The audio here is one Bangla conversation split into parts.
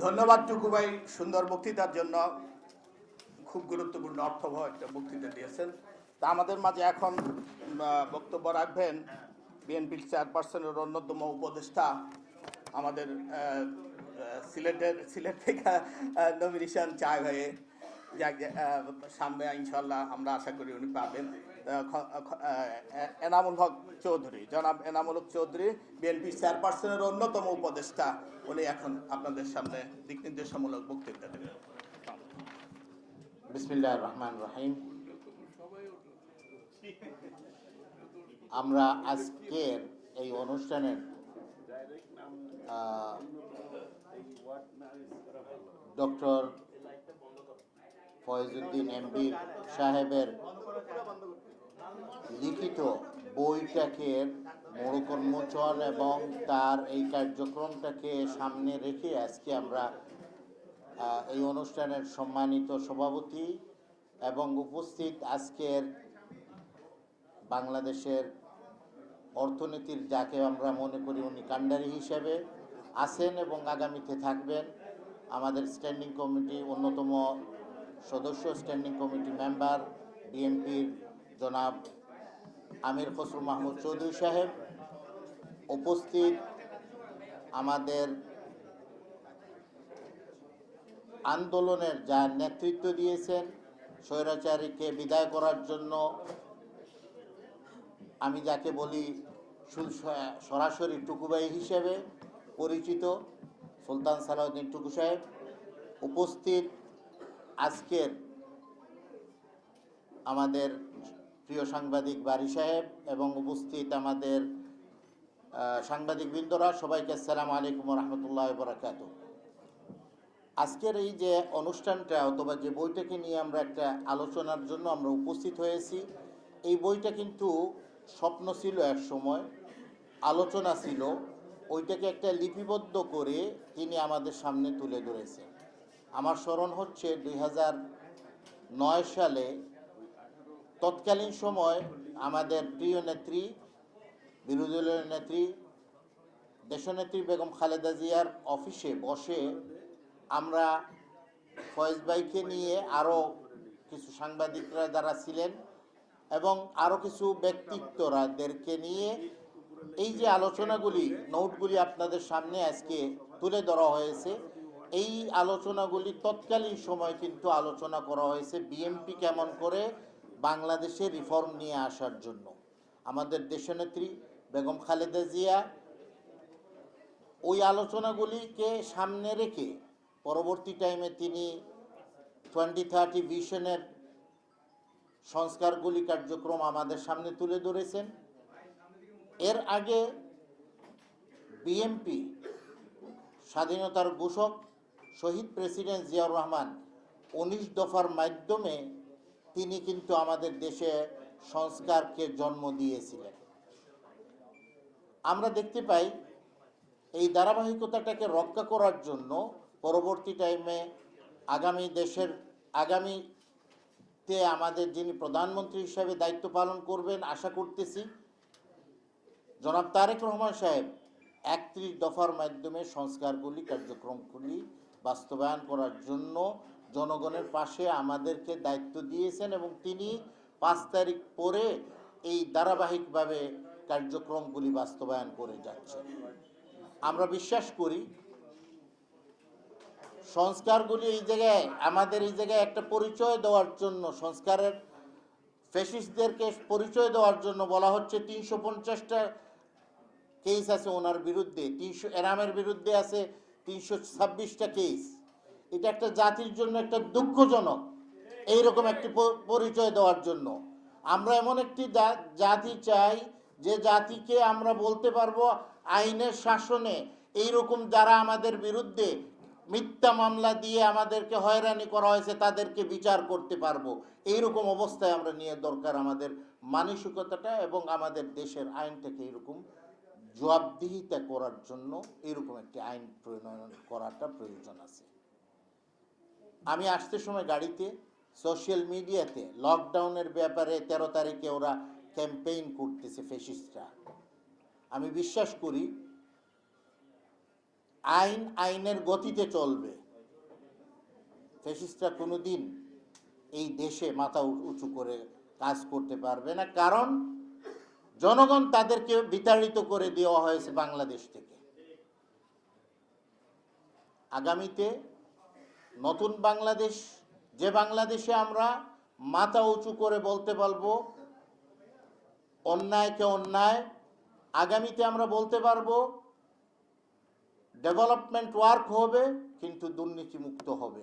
ধন্যবাদ টুকু ভাই সুন্দর বক্তৃতার জন্য। খুব গুরুত্বপূর্ণ অর্থবহ একটা বক্তৃতা দিয়েছেন। তা আমাদের মাঝে এখন বক্তব্য রাখবেন বিএনপির চেয়ারপারসনের অন্যতম উপদেষ্টা, আমাদের সিলেট থেকে নমিনেশন চায় হয়ে সামনে ইনশাল্লাহ আমরা আশা করি উনি পাবেন। এনামুল হক চৌধুরী, জনাব এনামুল হক চৌধুরী, বিএনপির চেয়ারপারসনের অন্যতম উপদেষ্টা, উনি এখন আপনাদের সামনে দিক নির্দেশমূলক বক্তৃতা দেবেন। বিসমিল্লাহির রহমানির রহিম। আমরা আজকের এই অনুষ্ঠানের ডক্টর ফয়েজউদ্দিন এমপি সাহেবের লিখিত বইটাকে মোড়ক উন্মোচন এবং তার এই কার্যক্রমটাকে সামনে রেখে আজকে আমরা এই অনুষ্ঠানের সম্মানিত সভাপতি এবং উপস্থিত আজকের বাংলাদেশের অর্থনীতির যাকে আমরা মনে করি উনি কাণ্ডারি হিসেবে আছেন এবং আগামীতে থাকবেন, আমাদের স্ট্যান্ডিং কমিটি অন্যতম সদস্য, স্ট্যান্ডিং কমিটি মেম্বার বিএনপির জনাব আমির খসরু মাহমুদ চৌধুরী সাহেব, উপস্থিত আমাদের আন্দোলনের যার নেতৃত্ব দিয়েছেন স্বৈরাচারীকে বিদায় করার জন্য, আমি যাকে বলি সরাসরি টুকুভাই হিসেবে পরিচিত সুলতান সালাউদ্দিন টুকু সাহেব, উপস্থিত আজকের আমাদের প্রিয় সাংবাদিক বারী সাহেব এবং উপস্থিত আমাদের সাংবাদিকবৃন্দরা, সবাইকে আসসালামু আলাইকুম রহমতুল্লাহ বরকাতুহু। আজকের এই যে অনুষ্ঠানটা অথবা যে বইটাকে নিয়ে আমরা একটা আলোচনার জন্য আমরা উপস্থিত হয়েছি, এই বইটা কিন্তু স্বপ্ন ছিল, এক সময় আলোচনা ছিল, ওইটাকে একটা লিপিবদ্ধ করে তিনি আমাদের সামনে তুলে ধরেছেন। আমার স্মরণ হচ্ছে 2009 সালে তৎকালীন সময় আমাদের প্রিয় নেত্রী, বিরোধী দলের নেত্রী, দেশনেত্রী বেগম খালেদা জিয়ার অফিসে বসে আমরা ফয়েজ ভাইকে নিয়ে, আরও কিছু সাংবাদিকরা যারা ছিলেন এবং আরও কিছু ব্যক্তিত্বরাদেরকে নিয়ে এই যে আলোচনাগুলি, নোটগুলি আপনাদের সামনে আজকে তুলে ধরা হয়েছে, এই আলোচনাগুলি তৎকালীন সময় কিন্তু আলোচনা করা হয়েছে বিএনপি কেমন করে বাংলাদেশে রিফর্ম নিয়ে আসার জন্য। আমাদের দেশনেত্রী বেগম খালেদা জিয়া ওই আলোচনাগুলিকে সামনে রেখে পরবর্তী টাইমে তিনি 2030 ভিশনের সংস্কারগুলি কার্যক্রম আমাদের সামনে তুলে ধরেছেন। এর আগে বিএনপি স্বাধীনতার ঘোষক শহীদ প্রেসিডেন্ট জিয়াউর রহমান 19 দফার মাধ্যমে তিনি কিন্তু আমাদের দেশে সংস্কারকে জন্ম দিয়েছিলেন। আমরা দেখতে পাই এই ধারাবাহিকতাটাকে রক্ষা করার জন্য পরবর্তী টাইমে আগামীতে আমাদের যিনি প্রধানমন্ত্রী হিসাবে দায়িত্ব পালন করবেন আশা করতেছি, জনাব তারেক রহমান সাহেব 31 দফার মাধ্যমে সংস্কারগুলি কার্যক্রমগুলি বাস্তবায়ন করার জন্য জনগণের পাশে আমাদেরকে দায়িত্ব দিয়েছেন এবং তিনি 5 তারিখ পরে এই ধারাবাহিকভাবে কার্যক্রমগুলি বাস্তবায়ন করে যাচ্ছেন। আমরা বিশ্বাস করি সংস্কারগুলি এই জায়গায় আমাদের এই জায়গায় একটা পরিচয় দেওয়ার জন্য, সংস্কারের ফ্যাসিস্টদেরকে পরিচয় দেওয়ার জন্য বলা হচ্ছে 350টা কেস আছে ওনার বিরুদ্ধে, এনামের বিরুদ্ধে আছে 326টা কেস। এটা একটা জাতির জন্য একটা দুঃখজনক, এইরকম একটি পরিচয় দেওয়ার জন্য। আমরা এমন একটি জাতি চাই যে জাতিকে আমরা বলতে পারবো আইনের শাসনে এইরকম যারা আমাদের বিরুদ্ধে মিথ্যা মামলা দিয়ে আমাদেরকে হয়রানি করা হয়েছে তাদেরকে বিচার করতে পারবো। এইরকম অবস্থায় আমরা নিয়ে দরকার আমাদের মানসিকতাটা এবং আমাদের দেশের আইনটাকে এরকম জবাবদিহিতা করার জন্য এরকম একটি আইন প্রণয়ন করাটা প্রয়োজন আছে। আমি আসতে সময় গাড়িতে সোশ্যাল মিডিয়াতে লকডাউনের ব্যাপারে 13 তারিখে ওরা ক্যাম্পেইন করতেছে ফ্যাসিস্টরা। আমি বিশ্বাস করি আইন আইনের গতিতে চলবে। ফ্যাসিস্টরা কোনোদিন এই দেশে মাথা উঁচু করে কাজ করতে পারবে না, কারণ জনগণ তাদেরকে বিতাড়িত করে দেওয়া হয়েছে বাংলাদেশ থেকে। আগামীতে নতুন বাংলাদেশ, যে বাংলাদেশে আমরা মাথা উঁচু করে বলতে পারবো অন্যায়কে অন্যায়, আগামীতে আমরা বলতে পারবো ডেভেলপমেন্ট ওয়ার্ক হবে কিন্তু দুর্নীতিমুক্ত হবে।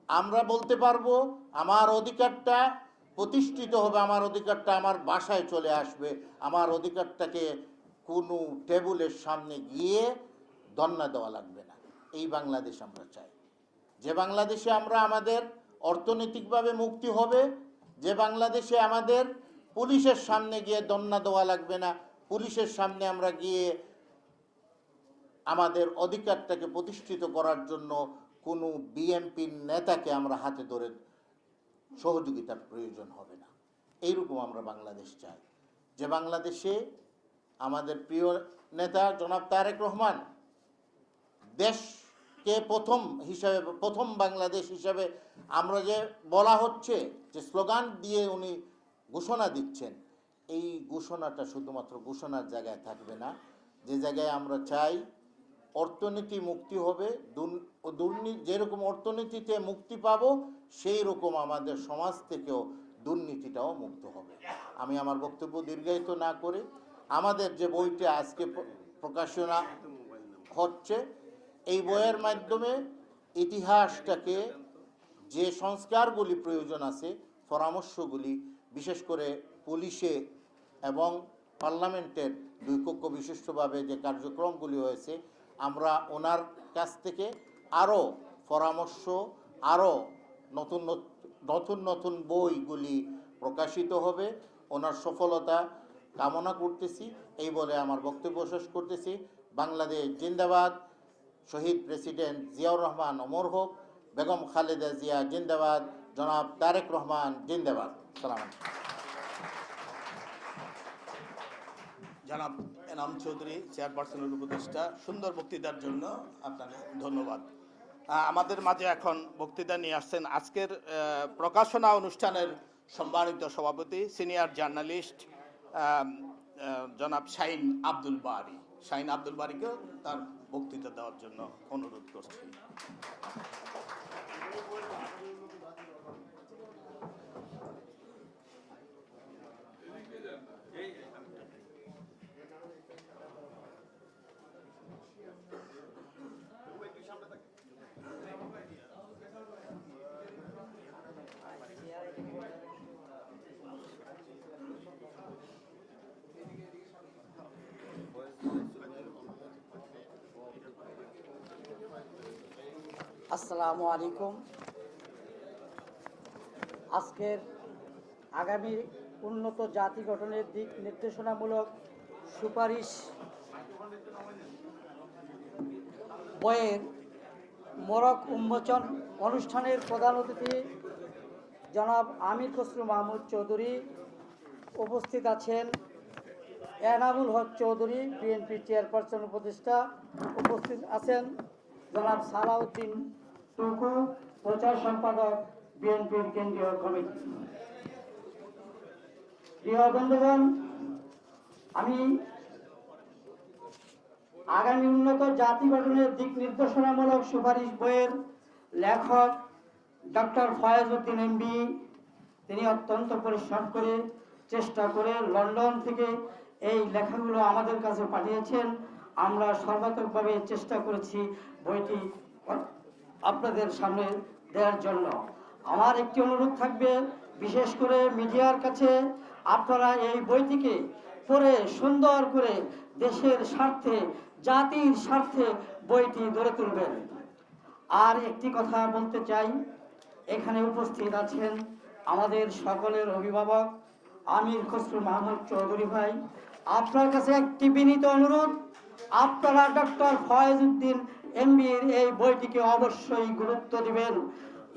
আমরা বলতে পারবো আমার অধিকারটা প্রতিষ্ঠিত হবে, আমার অধিকারটা আমার বাসায় চলে আসবে, আমার অধিকারটাকে কোনো টেবিলের সামনে গিয়ে ধন্না দেওয়া লাগবে না। এই বাংলাদেশ আমরা চাই, যে বাংলাদেশে আমরা আমাদের অর্থনৈতিকভাবে মুক্তি হবে, যে বাংলাদেশে আমাদের পুলিশের সামনে গিয়ে ধন্না দেওয়া লাগবে না, পুলিশের সামনে আমরা গিয়ে আমাদের অধিকারটাকে প্রতিষ্ঠিত করার জন্য কোনো বিএনপির নেতাকে আমরা হাতে ধরে সহযোগিতার প্রয়োজন হবে না। এইরকম আমরা বাংলাদেশ চাই, যে বাংলাদেশে আমাদের প্রিয় নেতা জনাব তারেক রহমান দেশকে প্রথম বাংলাদেশ হিসাবে আমরা যে বলা হচ্ছে, যে স্লোগান দিয়ে উনি ঘোষণা দিচ্ছেন, এই ঘোষণাটা শুধুমাত্র ঘোষণার জায়গায় থাকবে না। যে জায়গায় আমরা চাই অর্থনীতি মুক্তি হবে, দুর্নীতি যেরকম অর্থনীতিতে মুক্তি পাবো, সেই রকম আমাদের সমাজ থেকেও দুর্নীতিটাও মুক্ত হবে। আমি আমার বক্তব্য দীর্ঘায়িত না করে আমাদের যে বইটা আজকে প্রকাশনা হচ্ছে, এই বইয়ের মাধ্যমে ইতিহাসটাকে যে সংস্কারগুলি প্রয়োজন আছে, পরামর্শগুলি বিশেষ করে পুলিশে এবং পার্লামেন্টের দুই কক্ষ বিশিষ্টভাবে যে কার্যক্রমগুলি হয়েছে, আমরা ওনার কাছ থেকে আরও পরামর্শ, আরও নতুন নতুন বইগুলি প্রকাশিত হবে। ওনার সফলতা কামনা করতেছি, এই বলে আমার বক্তব্য শেষ করতেছি। বাংলাদেশ জিন্দাবাদ, শহীদ প্রেসিডেন্ট জিয়াউর রহমান অমর হোক, বেগম খালেদা জিয়া জিন্দাবাদ, জনাব তারেক রহমান জিন্দাবাদ। সালাম। জনাব এনাম চৌধুরী, চেয়ারপারসনের উপদেষ্টা, সুন্দর বক্তৃতার জন্য আপনাকে ধন্যবাদ। আমাদের মাঝে এখন বক্তৃতা নিয়ে আসছেন আজকের প্রকাশনা অনুষ্ঠানের সম্মানিত সভাপতি, সিনিয়র জার্নালিস্ট জনাব শাহিন আব্দুল বারী। শাহিন আব্দুল বারীকেও তার বক্তৃতা দেওয়ার জন্য অনুরোধ করছি। আসসালামু আলাইকুম। আজকের আগামী উন্নত জাতি গঠনের দিক নির্দেশনামূলক সুপারিশ বইয়ের মোড়ক উন্মোচন অনুষ্ঠানের প্রধান অতিথি জনাব আমির খসরু মাহমুদ চৌধুরী, উপস্থিত আছেন এনামুল হক চৌধুরী, বিএনপি চেয়ারপারসন উপদেষ্টা, উপস্থিত আছেন জনাব সালাউদ্দিন টুকু, প্রচার সম্পাদক, বিএনপির কেন্দ্রীয় কমিটি। প্রিয় বন্ধুগণ, আমি আগামী উন্নত জাতি গঠনের দিক নির্দেশনামূলক সুপারিশ বইয়ের লেখক ডক্টর ফয়েজউদ্দিন এমবি, তিনি অত্যন্ত পরিশ্রম করে চেষ্টা করে লন্ডন থেকে এই লেখাগুলো আমাদের কাছে পাঠিয়েছেন। আমরা সর্বাত্মকভাবে চেষ্টা করেছি বইটি আপনাদের সামনে দেওয়ার জন্য। আমার একটি অনুরোধ থাকবে, বিশেষ করে মিডিয়ার কাছে, আপনারা এই বইটিকে পড়ে সুন্দর করে দেশের স্বার্থে, জাতির স্বার্থে বইটি গড়ে তুলবেন। আর একটি কথা বলতে চাই, এখানে উপস্থিত আছেন আমাদের সকলের অভিভাবক আমির খসরু মাহমুদ চৌধুরী ভাই। আপনার কাছে একটি বিনীত অনুরোধ, আপনারা ডক্টর ফয়েজউদ্দিন এমবির এই বইটিকে অবশ্যই গুরুত্ব দিবেন।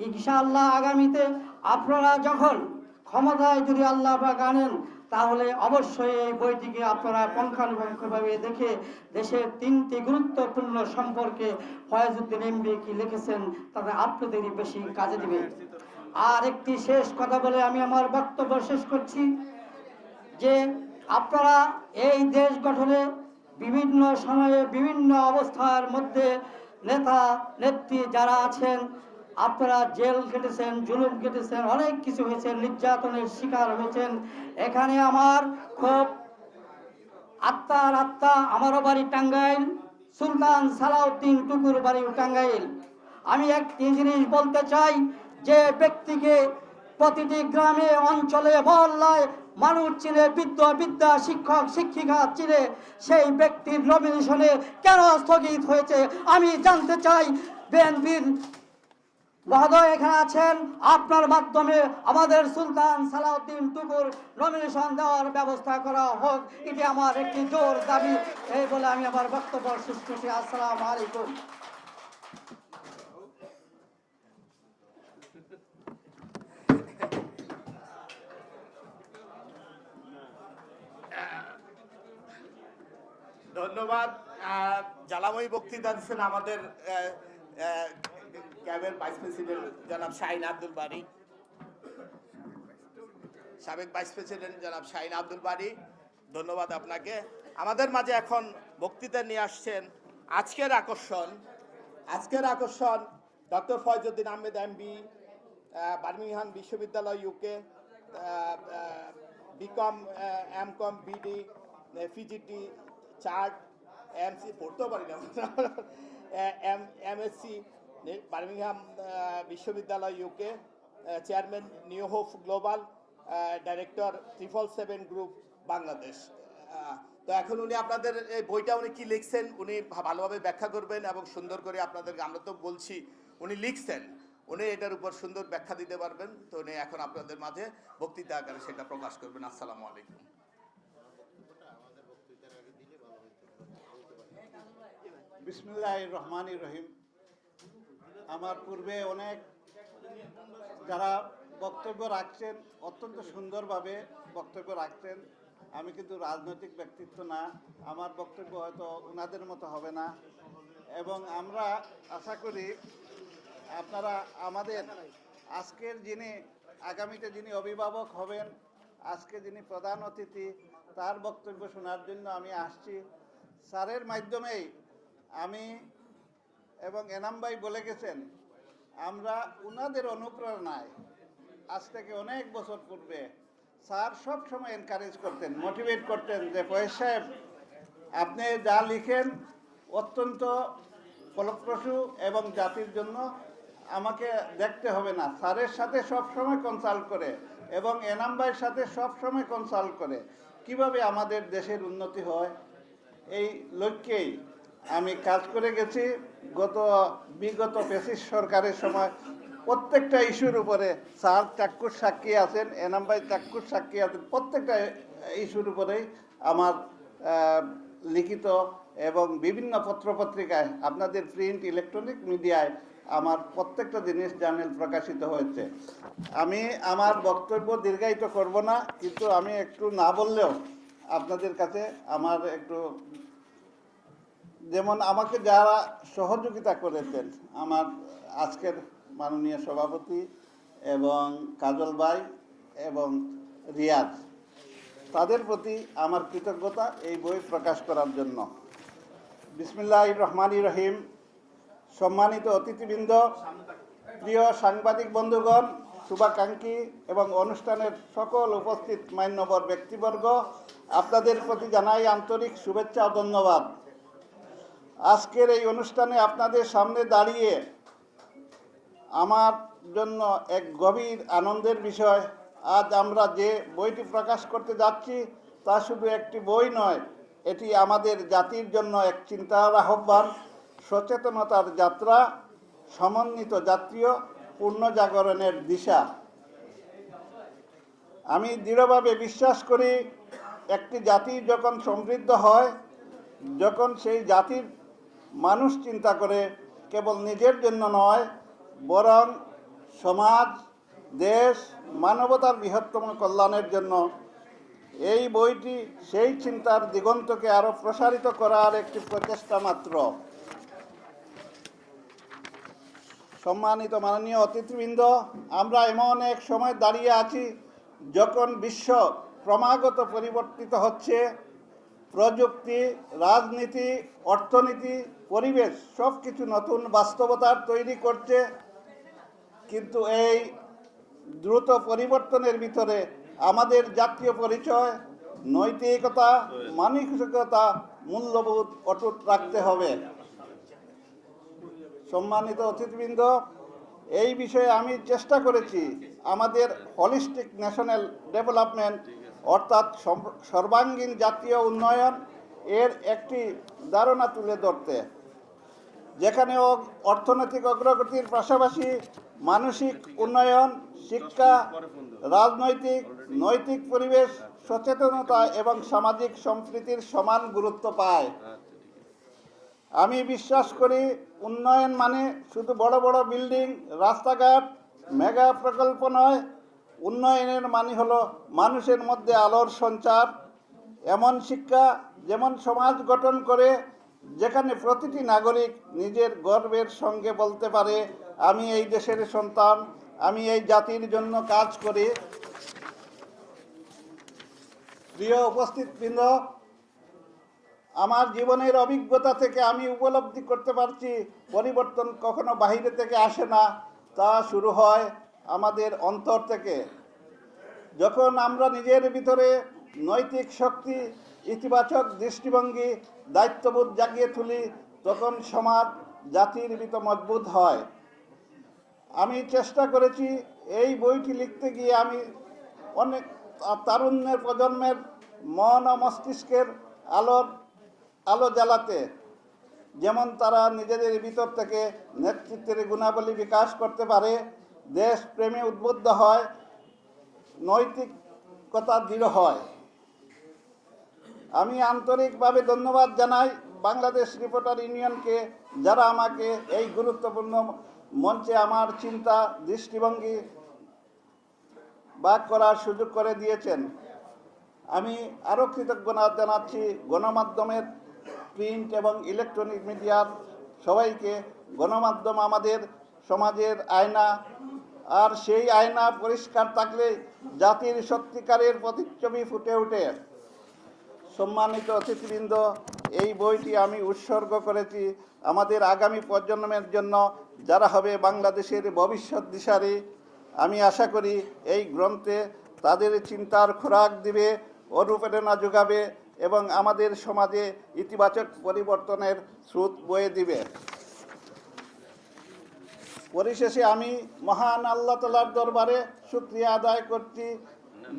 ইনশাআল্লাহ আগামীতে আপনারা যখন ক্ষমতায় যদি আল্লাহ পাক আনেন, তাহলে অবশ্যই এই বইটিকে আপনারা পুঙ্খানুপুঙ্খভাবে দেখে দেশের 3টি গুরুত্বপূর্ণ সম্পর্কে ফয়েজউদ্দিন এমবি কি লিখেছেন তাতে আপনাদেরই বেশি কাজে দিবে। আর একটি শেষ কথা বলে আমি আমার বক্তব্য শেষ করছি যে আপনারা এই দেশ গঠনে বিভিন্ন সময়ে বিভিন্ন অবস্থার মধ্যে নেতা নেত্রী যারা আছেন আপনারা জেল কেটেছেন, জুলুম কেটেছেন, অনেক কিছু হয়েছে, নির্যাতনের শিকার হয়েছেন। এখানে আমার খুব আত্মা, আমারও বাড়ি টাঙ্গাইল, সুলতান সালাউদ্দিন টুকুর বাড়ি টাঙ্গাইল। আমি একটি জিনিস বলতে চাই, যে ব্যক্তিকে প্রতিটি গ্রামে অঞ্চলে মহল্লায় মানুষ চিনে, বিদ্যা শিক্ষক শিক্ষিকা চিনে, সেই ব্যক্তির নমিনেশনে কেন স্থগিত হয়েছে আমি জানতে চাই। বিএনপির মহোদয় এখানে আছেন, আপনার মাধ্যমে আমাদের সুলতান সালাউদ্দিন টুকুর নমিনেশন দেওয়ার ব্যবস্থা করা হোক, এটি আমার একটি জোর দাবি। এই বলে আমি আমার বক্তব্য শেষ করছি। আসসালামু আলাইকুম। ধন্যবাদ। জ্বালাময়ী বক্তৃতা দিচ্ছেন আমাদের ক্যাবের ভাইস প্রেসিডেন্ট জনাব শাহিন আব্দুল বারী, সাবেক ভাইস প্রেসিডেন্ট জনাব শাহিন আব্দুল বারী, ধন্যবাদ আপনাকে। আমাদের মাঝে এখন বক্তৃতা নিয়ে আসছেন আজকের আকর্ষণ doctor Faizuddin Ahmed MB, Birmingham বিশ্ববিদ্যালয় UK, BCom, MCom, BD, PGT, chart, MC পড়তেও পারি না, এমএসসি বার্মিংহাম বিশ্ববিদ্যালয় UK, chairman new hope global, director 777 group Bangladesh. তো এখন উনি আপনাদের এই বইটা উনি কি লিখছেন উনি ভালোভাবে ব্যাখ্যা করবেন এবং সুন্দর করে আপনাদেরকে, আমরা তো বলছি উনি লিখছেন, উনি এটার উপর সুন্দর ব্যাখ্যা দিতে পারবেন। তো উনি এখন আপনাদের মাঝে বক্তৃতা আকারে সেটা প্রকাশ করবেন। আসসালামু আলাইকুম। বিসমিল্লাহির রহমানির রহিম। আমার পূর্বে অনেক যারা বক্তব্য রাখছেন, অত্যন্ত সুন্দরভাবে বক্তব্য রাখছেন। আমি কিন্তু রাজনৈতিক ব্যক্তিত্ব না, আমার বক্তব্য হয়তো ওনাদের মতো হবে না, এবং আমরা আশা করি আপনারা আমাদের আজকের যিনি আগামীতে যিনি অভিভাবক হবেন, আজকে যিনি প্রধান অতিথি, তার বক্তব্য শোনার জন্য আমি আসছি। স্যারের মাধ্যমেই আমি এবং এনাম ভাই বলে গেছেন, আমরা ওনাদের অনুপ্রেরণায় আজ থেকে অনেক বছর পূর্বে স্যার সব সময় এনকারেজ করতেন, মোটিভেট করতেন যে ফয়েজ সাহেব আপনি যা লিখেন অত্যন্ত ফলপ্রসূ এবং জাতির জন্য আমাকে দেখতে হবে না। স্যারের সাথে সব সময় কনসাল্ট করে এবং এনাম ভাইয়ের সাথে সব সময় কনসাল্ট করে কিভাবে আমাদের দেশের উন্নতি হয়, এই লক্ষ্যেই আমি কাজ করে গেছি। বিগত ফ্যাসিস্ট সরকারের সময় প্রত্যেকটা ইস্যুর উপরে স্যার চাক্ষুষ সাক্ষী আছেন, এনাম ভাই চাক্ষুষ সাক্ষী আছেন, প্রত্যেকটা ইস্যুর উপরেই আমার লিখিত এবং বিভিন্ন পত্রপত্রিকায়, আপনাদের প্রিন্ট ইলেকট্রনিক মিডিয়ায় আমার প্রত্যেকটা জিনিস জার্নাল প্রকাশিত হয়েছে। আমি আমার বক্তব্য দীর্ঘায়িত করব না, কিন্তু আমি একটু না বললেও আপনাদের কাছে আমার একটু, যেমন আমাকে যারা সহযোগিতা করেছেন, আমার আজকের মাননীয় সভাপতি এবং কাজল ভাই এবং রিয়াজ, তাদের প্রতি আমার কৃতজ্ঞতা এই বই প্রকাশ করার জন্য। বিসমিল্লাহির রহমানির রহিম। সম্মানিত অতিথিবৃন্দ, প্রিয় সাংবাদিক বন্ধুগণ, শুভাকাঙ্ক্ষী এবং অনুষ্ঠানের সকল উপস্থিত মান্যবর ব্যক্তিবর্গ, আপনাদের প্রতি জানাই আন্তরিক শুভেচ্ছা ও ধন্যবাদ। আজকের এই অনুষ্ঠানে আপনাদের সামনে দাঁড়িয়ে আমার জন্য এক গভীর আনন্দের বিষয়। আজ আমরা যে বইটি প্রকাশ করতে যাচ্ছি তা শুধু একটি বই নয়, এটি আমাদের জাতির জন্য এক চিন্তার আহ্বান, সচেতনতার যাত্রা, সমন্বিত জাতীয় পুনর্জাগরণের দিশা। আমি দৃঢ়ভাবে বিশ্বাস করি, একটি জাতি যখন সমৃদ্ধ হয়, যখন সেই জাতির মানুষ চিন্তা করে কেবল নিজের জন্য নয়, বরং সমাজ, দেশ, মানবতার বৃহত্তম কল্যাণের জন্য, এই বইটি সেই চিন্তার দিগন্তকে আরো প্রসারিত করার একটি প্রচেষ্টা মাত্র। সম্মানিত মাননীয় অতিথিবৃন্দ, আমরা এমন এক সময় দাঁড়িয়ে আছি যখন বিশ্ব ক্রমাগত পরিবর্তিত হচ্ছে। প্রযুক্তি, রাজনীতি, অর্থনীতি, পরিবেশ সব কিছু নতুন বাস্তবতার তৈরি করছে। কিন্তু এই দ্রুত পরিবর্তনের ভিতরে আমাদের জাতীয় পরিচয়, নৈতিকতা, মানসিকতা, মূল্যবোধ অটুট রাখতে হবে। সম্মানিত অতিথিবৃন্দ, এই বিষয়ে আমি চেষ্টা করেছি আমাদের হলিস্টিক ন্যাশনাল ডেভেলপমেন্ট অর্থাৎ সর্বাঙ্গীন জাতীয় উন্নয়ন এর একটি ধারণা তুলে ধরতে, যেখানে অর্থনৈতিক অগ্রগতির পাশাপাশি মানসিক উন্নয়ন, শিক্ষা, রাজনৈতিক, নৈতিক পরিবেশ, সচেতনতা এবং সামাজিক সম্প্রীতির সমান গুরুত্ব পায়। আমি বিশ্বাস করি উন্নয়ন মানে শুধু বড় বড় বিল্ডিং, রাস্তাঘাট, মেগা প্রকল্প নয়। উন্নয়নের মানে হলো মানুষের মধ্যে আলোর সঞ্চার, এমন শিক্ষা যেমন সমাজ গঠন করে যেখানে প্রতিটি নাগরিক নিজের গর্বের সঙ্গে বলতে পারে, আমি এই দেশের সন্তান, আমি এই জাতির জন্য কাজ করি। প্রিয় উপস্থিতবৃন্দ, আমার জীবনের অভিজ্ঞতা থেকে আমি উপলব্ধি করতে পারছি পরিবর্তন কখনো বাহিরে থেকে আসে না, তা শুরু হয় আমাদের অন্তর থেকে। যখন আমরা নিজের ভিতরে নৈতিক শক্তি, ইতিবাচক দৃষ্টিভঙ্গি, দায়িত্ববোধ জাগিয়ে তুলি, তখন সমাজ, জাতির ভিতর মজবুত হয়। আমি চেষ্টা করেছি এই বইটি লিখতে গিয়ে আমি অনেক তারুণ্যের প্রজন্মের মন ও মস্তিষ্কের আলো জ্বালাতে, যেমন তারা নিজেদের ভিতর থেকে নেতৃত্বের গুণাবলী বিকাশ করতে পারে, দেশ প্রেমে উদ্বুদ্ধ হয়, নৈতিকতা দৃঢ় হয়। আমি আন্তরিকভাবে ধন্যবাদ জানাই বাংলাদেশ রিপোর্টার ইউনিয়নকে, যারা আমাকে এই গুরুত্বপূর্ণ মঞ্চে আমার চিন্তা, দৃষ্টিভঙ্গি ভাগ করার সুযোগ করে দিয়েছেন। আমি আরও কৃতজ্ঞতা জানাচ্ছি গণমাধ্যমের, প্রিন্ট এবং ইলেকট্রনিক মিডিয়ার সবাইকে। গণমাধ্যম আমাদের সমাজের আয়না, আর সেই আয়না পরিষ্কার থাকলে জাতির সত্যিকারের প্রতিচ্ছবি ফুটে ওঠে। সম্মানিত অতিথিবৃন্দ, এই বইটি আমি উৎসর্গ করেছি আমাদের আগামী প্রজন্মের জন্য, যারা হবে বাংলাদেশের ভবিষ্যৎ দিশারি। আমি আশা করি এই গ্রন্থে তাদের চিন্তার খোরাক দিবে, অনুপ্রেরণা যোগাবে এবং আমাদের সমাজে ইতিবাচক পরিবর্তনের স্রোত বয়ে দিবে। পরিশেষে আমি মহান আল্লাহ তাআলার দরবারে শুকরিয়া আদায় করছি,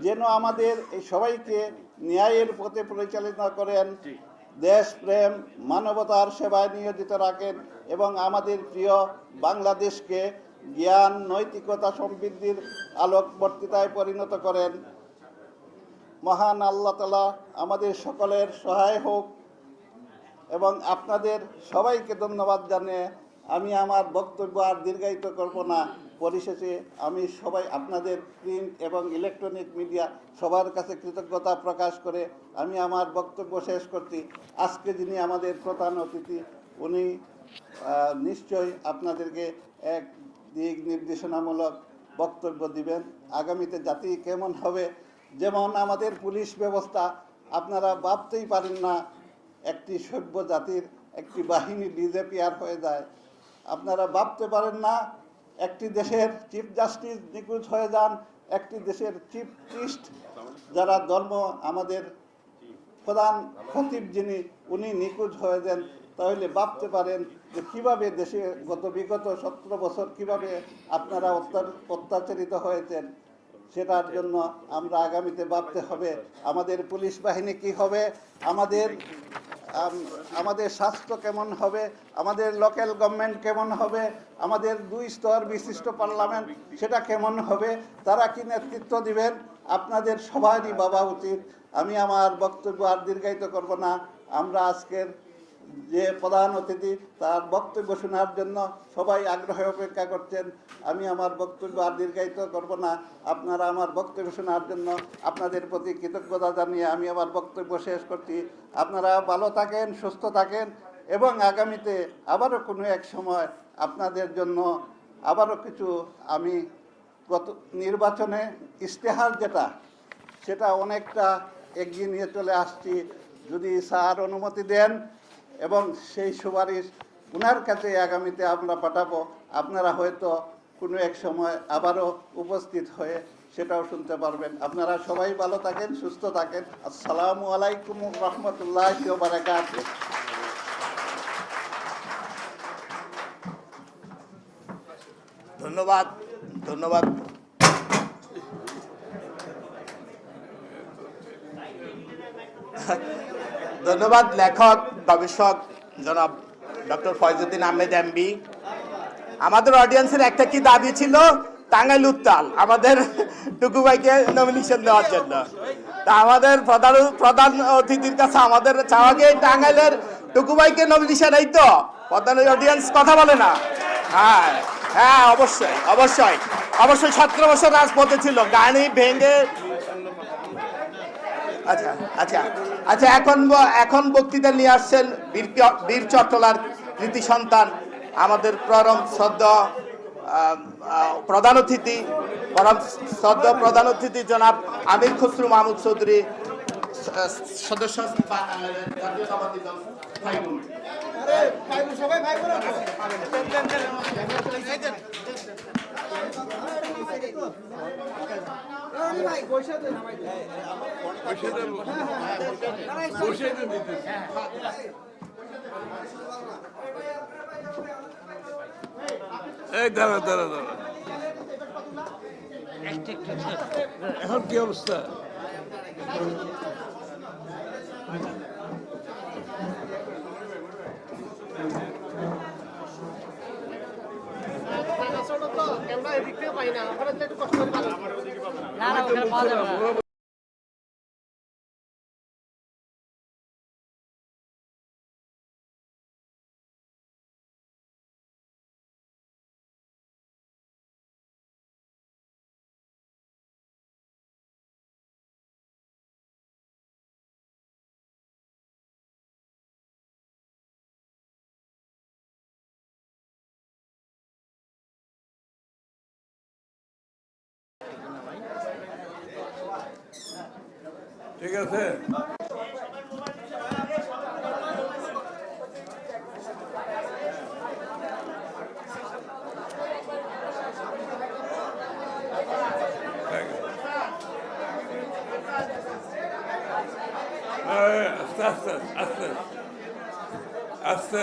যেন আমাদের এই সবাইকে ন্যায়ের পথে পরিচালিত করেন, দেশপ্রেম, মানবতার সেবায় নিয়োজিত রাখেন এবং আমাদের প্রিয় বাংলাদেশকে জ্ঞান, নৈতিকতা, সমৃদ্ধির আলোকবর্তিতায় পরিণত করেন। মহান আল্লাহ তাআলা আমাদের সকলের সহায় হোক এবং আপনাদের সবাইকে ধন্যবাদ জানিয়ে আমি আমার বক্তব্য আর দীর্ঘায়িত করব না। পরিশেষে আমি আপনাদের প্রিন্ট এবং ইলেকট্রনিক মিডিয়া সবার কাছে কৃতজ্ঞতা প্রকাশ করে আমি আমার বক্তব্য শেষ করছি। আজকে যিনি আমাদের প্রধান অতিথি, উনি নিশ্চয়ই আপনাদেরকে এক দিক নির্দেশনামূলক বক্তব্য দিবেন। আগামীতে জাতি কেমন হবে, যেমন আমাদের পুলিশ ব্যবস্থা, আপনারা ভাবতেই পারেন না একটি সভ্য জাতির একটি বাহিনী ডিজেপিআর হয়ে যায়। আপনারা ভাবতে পারেন না একটি দেশের চিফ জাস্টিস নিখোঁজ হয়ে যান, একটি দেশের চিফ প্রিস্ট, যারা ধর্ম আমাদের প্রধান খতিব যিনি, উনি নিখোঁজ হয়ে যান। তাহলে ভাবতে পারেন যে কীভাবে দেশে বিগত 17 বছর কীভাবে আপনারা অত্যাচারিত হয়েছেন। সেটার জন্য আমরা আগামীতে ভাবতে হবে আমাদের পুলিশ বাহিনী কি হবে, আমাদের স্বাস্থ্য কেমন হবে, আমাদের লোকাল গভর্নমেন্ট কেমন হবে, আমাদের 2 স্তর বিশিষ্ট পার্লামেন্ট সেটা কেমন হবে, তারা কি নেতৃত্ব দিবেন, আপনাদের সবারই ভাবা উচিত। আমি আমার বক্তব্য আর দীর্ঘায়িত করব না। আমরা আজকের যে প্রধান অতিথি তার বক্তব্য শোনার জন্য সবাই আগ্রহে অপেক্ষা করছেন। আমি আমার বক্তব্য আর দীর্ঘায়িত করব না। আপনারা আমার বক্তব্য শোনার জন্য আপনাদের প্রতি কৃতজ্ঞতা জানিয়ে আমি আমার বক্তব্য শেষ করছি। আপনারা ভালো থাকেন, সুস্থ থাকেন এবং আগামীতে আবারও কোনো এক সময় আপনাদের জন্য আবারও কিছু আমি গত নির্বাচনে ইশতেহার সেটা অনেকটা এগিয়ে নিয়ে চলে আসছি। যদি স্যার অনুমতি দেন এবং সেই সুপারিশ ওনার কাছে আগামীতে আমরা পাঠাবো, আপনারা হয়তো কোনো এক সময় আবারও উপস্থিত হয়ে সেটাও শুনতে পারবেন। আপনারা সবাই ভালো থাকেন, সুস্থ থাকেন। আসসালামু আলাইকুম রহমতুল্লাহি ওয়া বারাকাতুহু। ধন্যবাদ, ধন্যবাদ। ধন্যবাদ লেখক গবেষক জনাব ডক্টর ফয়জউদ্দিন আহমেদ এমবি। আমাদের অডিয়েন্সের একটা কি দাবি ছিল, টাঙ্গাইল উত্তাল আমাদের টুকু ভাইকে নমিনেশন দেওয়ার জন্য। তা আমাদের প্রধান অতিথির কাছে আমাদের চাওয়া গিয়ে টাঙ্গাইলের টুকু ভাইকে নমিনেশন, এই তো প্রধান অডিয়েন্স কথা বলে না। হ্যাঁ হ্যাঁ, অবশ্যই অবশ্যই অবশ্যই 17 বছর রাজপথে ছিল, গাড়ি ভেঙে। আচ্ছা আচ্ছা আচ্ছা, এখন বক্তৃতা নিয়ে আসছেন বীর চট্টলার কৃতি সন্তান, আমাদের পরম শ্রদ্ধ প্রধান অতিথি জনাব আমির খসরু মাহমুদ চৌধুরী, সদস্য জাতীয়তাবাদী দল ভাইবোন। এখন কি অবস্থা? ঠিক আছে। আস্তে আস্তে আস্তে আস্তে আস্তে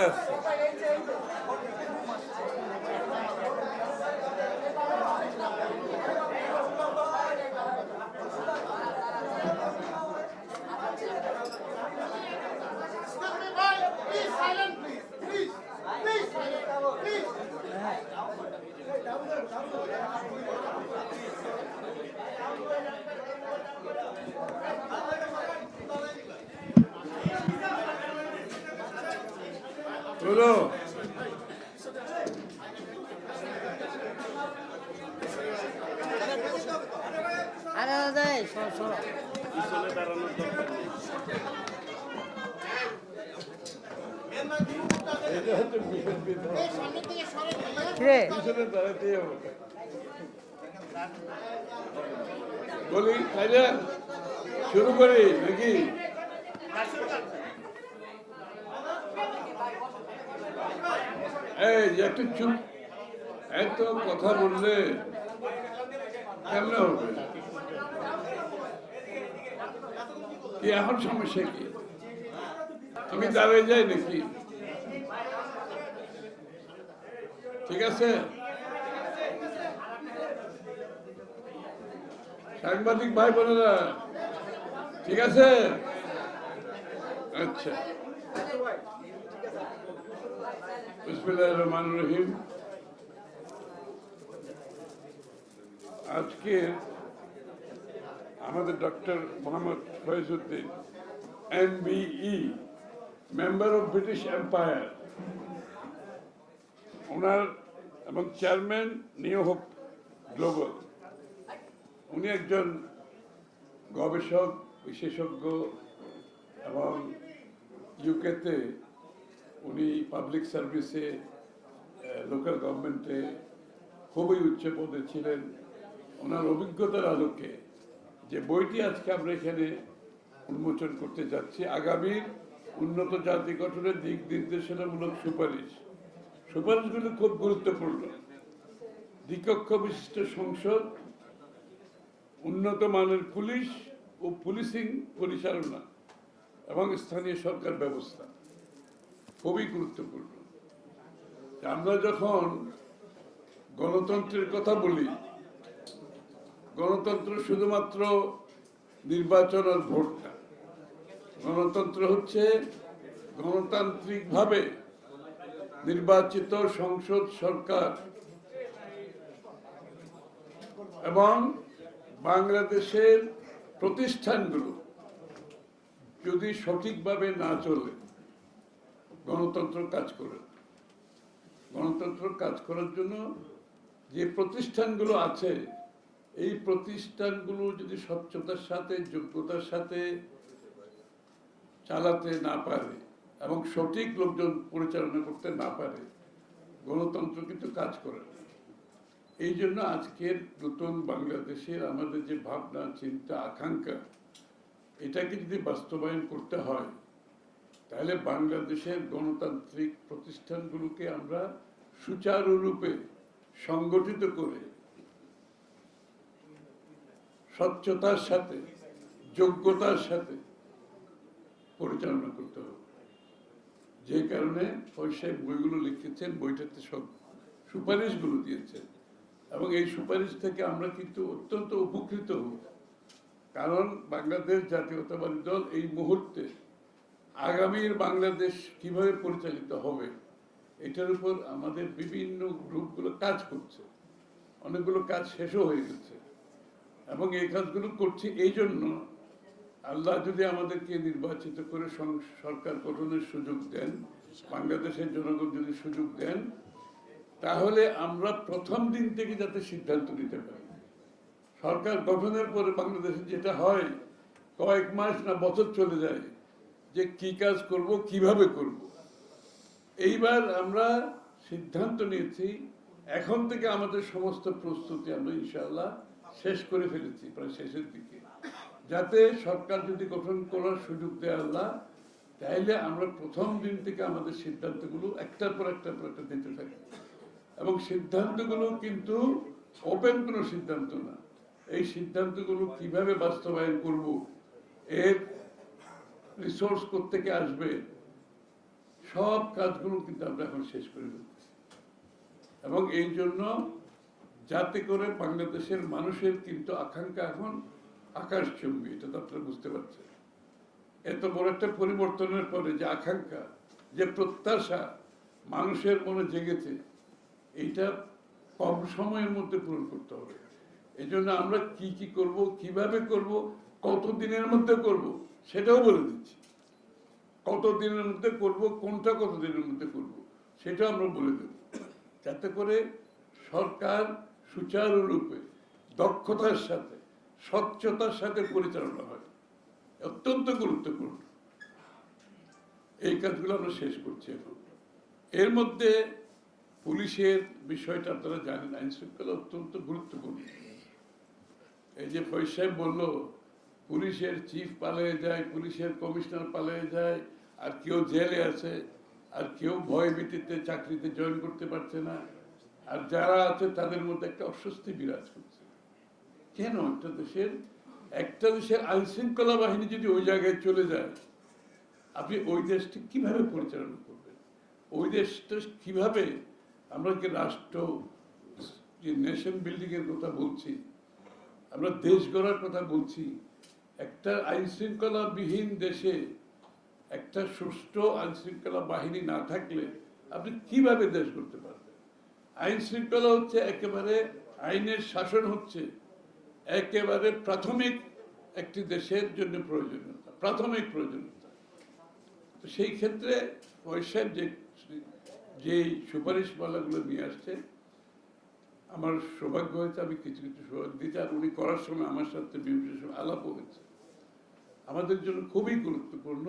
বলো। আরে দাদা সরো বলি তাইলে শুরু করি নাকি? এই যে একটু চুপ, এত কথা বললে কেমন হবে? কি এখন সমস্যা কি? আমি দাঁড়িয়ে যাই নাকি? ঠিক আছে, সাংবাদিক ভাই বোনেরা ঠিক আছে? আচ্ছা, বিসমিল্লাহির রহমানির রহিম। আজকে আমাদের doctor Mohammad Faizuddin MBE member of British Empire, ওনার এবং চেয়ারম্যান নিউ হোপ গ্লোবাল। উনি একজন গবেষক, বিশেষজ্ঞ এবং ইউকেতে উনি পাবলিক সার্ভিসে, লোকাল গভর্নমেন্টে খুবই উচ্চ পদে ছিলেন। ওনার অভিজ্ঞতার আলোকে যে বইটি আজকে আমরা এখানে উন্মোচন করতে যাচ্ছি, আগামীর উন্নত জাতি গঠনের দিক নির্দেশনামূলক সুপারিশ, সুপারিশগুলো খুব গুরুত্বপূর্ণ। দ্বিকক্ষ বিশিষ্ট সংসদ, উন্নত মানের পুলিশ ও পুলিশিং পরিচালনা এবং স্থানীয় সরকার ব্যবস্থা খুবই গুরুত্বপূর্ণ। আমরা যখন গণতন্ত্রের কথা বলি, গণতন্ত্র শুধুমাত্র নির্বাচন আর ভোট না। গণতন্ত্র হচ্ছে গণতান্ত্রিকভাবে নির্বাচিত সংসদ, সরকার এবং বাংলাদেশের প্রতিষ্ঠানগুলো যদি সঠিকভাবে না চলে, গণতন্ত্র কাজ করে। গণতন্ত্র কাজ করার জন্য যে প্রতিষ্ঠানগুলো আছে, এই প্রতিষ্ঠানগুলো যদি স্বচ্ছতার সাথে, যোগ্যতার সাথে চালাতে না পারে এবং সঠিক লোকজন পরিচালনা করতে না পারে, গণতন্ত্র কিন্তু কাজ করে না। এই জন্য আজকের নতুন বাংলাদেশের আমাদের যে ভাবনা, চিন্তা, আকাঙ্ক্ষা, এটাকে যদি বাস্তবায়ন করতে হয়, তাহলে বাংলাদেশের গণতান্ত্রিক প্রতিষ্ঠানগুলোকে আমরা সুচারুরূপে সংগঠিত করে স্বচ্ছতার সাথে, যোগ্যতার সাথে পরিচালনা করতে হবে। যে কারণে সাহেব বইগুলো লিখেছেন, বইটাতে সব সুপারিশগুলো দিয়েছেন এবং এই সুপারিশ থেকে আমরা কিন্তু অত্যন্ত উপকৃত হব। কারণ বাংলাদেশ জাতীয়তাবাদী দল এই মুহূর্তে আগামীর বাংলাদেশ কিভাবে পরিচালিত হবে, এটার উপর আমাদের বিভিন্ন গ্রুপগুলো কাজ করছে। অনেকগুলো কাজ শেষও হয়ে গেছে এবং এই কাজগুলো করছি এই জন্য, আল্লাহ যদি আমাদেরকে নির্বাচিত করে সরকার গঠনের সুযোগ দেন, বাংলাদেশের জনগণ যদি সুযোগ দেন, তাহলে আমরা প্রথম দিন থেকে যাতে সিদ্ধান্ত নিতে পারি। সরকার গঠনের পরে বাংলাদেশে যেটা হয়, কয়েক মাস না বছর চলে যায় যে কি কাজ করব, কিভাবে করব। এইবার আমরা সিদ্ধান্ত নিয়েছি, এখন থেকে আমাদের সমস্ত প্রস্তুতি আমরা ইনশাআল্লাহ শেষ করে ফেলেছি, প্রায় শেষের দিকে, যাতে সরকার যদি গঠন করার সুযোগ দেয় আল্লাহ, তাইলে আমরা প্রথম দিন থেকে আমাদের সিদ্ধান্তগুলো একটার পর একটা দিতে থাকি। এবং সিদ্ধান্তগুলো কিন্তু ওপেন কোনো সিদ্ধান্ত না। এই সিদ্ধান্তগুলো কিভাবে বাস্তবায়ন করব, এর রিসোর্স কোত্থেকে আসবে, সব কাজগুলো কিন্তু আমরা এখন শেষ করে ফেলছি। এবং এই জন্য যাতে করে বাংলাদেশের মানুষের কিন্তু আকাঙ্ক্ষা এখন আকাশচুম্বী, এটা তো আপনারা বুঝতে পারছেন। এত বড় একটা পরিবর্তনের পরে যে আকাঙ্ক্ষা, যে প্রত্যাশা মানুষের মনে জেগেছে, এইটা কম সময়ের মধ্যে পূরণ করতে হবে। এই জন্য আমরা কি কি করব, কিভাবে করব, কত দিনের মধ্যে করব, সেটাও বলে দিচ্ছি। কত দিনের মধ্যে করব, কোনটা কত দিনের মধ্যে করব, সেটাও আমরা বলে দেব, যাতে করে সরকার সুচারুরূপে, দক্ষতার সাথে, স্বচ্ছতার সাথে পরিচালনা হয়। অত্যন্ত গুরুত্বপূর্ণ। এই কাজগুলো আমরা শেষ করছি এখন। এর মধ্যে পুলিশের বিষয়টা আপনারা জানেন, আইন শৃঙ্খলা অত্যন্ত গুরুত্বপূর্ণ। এই যে ফয়েজ সাহেব বলল, পুলিশের চিফ পালিয়ে যায়, পুলিশের কমিশনার পালিয়ে যায়, আর কেউ জেলে আছে, আর কেউ ভয় ভীতিতে চাকরিতে জয়েন করতে পারছে না, আর যারা আছে তাদের মধ্যে একটা অস্বস্তি বিরাজ করছে। কেন? একটা দেশের আইন শৃঙ্খলা বাহিনী যদি ওই জায়গায় চলে যায়, আপনি ওই দেশটি কিভাবে পরিচালনা করবেন? ওই দেশটা কিভাবে, আমরা কি রাষ্ট্র, যে নেশন বিল্ডিং এর কথা বলছি, আমরা দেশ গড়ার কথা বলছি, একটা আইন শৃঙ্খলা বিহীন দেশে একটা সুষ্ঠু আইন শৃঙ্খলা বাহিনী না থাকলে আপনি কিভাবে দেশ করতে পারবেন? আইন শৃঙ্খলা হচ্ছে একেবারে, আইনের শাসন হচ্ছে একেবারে প্রাথমিক একটি দেশের জন্য প্রয়োজনীয়তা, প্রাথমিক প্রয়োজনীয়তা। তো সেই ক্ষেত্রে পয়সার যে সুপারিশমালাগুলো নিয়ে আসছে, আমার সৌভাগ্য হয়েছে আমি কিছু কিছু সৌভাগ্য দিতে, আর উনি করার সময় আমার সাথে বিভিন্ন সময় আলাপও হয়েছে। আমাদের জন্য খুবই গুরুত্বপূর্ণ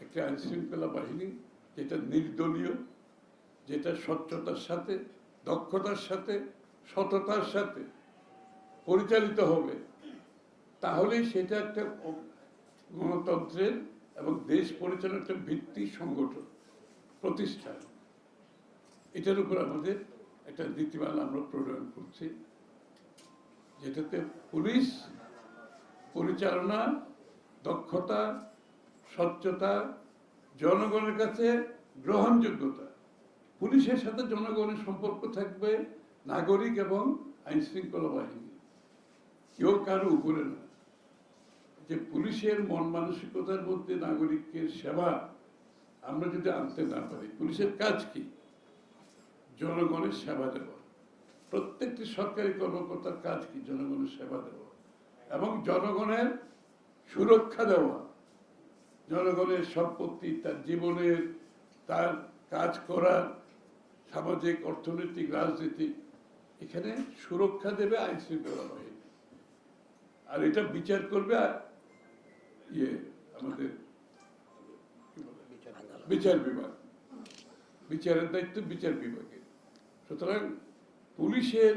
একটা আইন শৃঙ্খলা বাহিনী যেটা নির্দলীয়, যেটা স্বচ্ছতার সাথে, দক্ষতার সাথে, সততার সাথে পরিচালিত হবে। তাহলেই সেটা একটা গণতন্ত্রের এবং দেশ পরিচালনার একটা ভিত্তি সংগঠন প্রতিষ্ঠান। এটার উপর আমাদের একটা নীতিমালা আমরা প্রণয়ন করছি, যেটাতে পুলিশ পরিচালনা, দক্ষতা, স্বচ্ছতা, জনগণের কাছে গ্রহণযোগ্যতা, পুলিশের সাথে জনগণের সম্পর্ক থাকবে নাগরিক এবং আইন শৃঙ্খলা বাহিনী, কেউ কারো উপরে না। যে পুলিশের মন মানসিকতার মধ্যে নাগরিকের সেবা আমরা যদি আনতে না পারি, পুলিশের কাজ কি? জনগণের সেবা দেওয়া। প্রত্যেকটি সরকারি কর্মকর্তার কাজ কি? জনগণের সেবা দেওয়া এবং জনগণের সুরক্ষা দেওয়া। জনগণের সম্পত্তি, তার জীবনের, তার কাজ করার, সামাজিক, অর্থনৈতিক, রাজনৈতিক, এখানে সুরক্ষা দেবে আইন শৃঙ্খলা বাহিনী। আর এটা বিচার করবে আমাদের বিচার বিভাগ, বিচারের দায়িত্ব বিচার বিভাগের। সুতরাং পুলিশের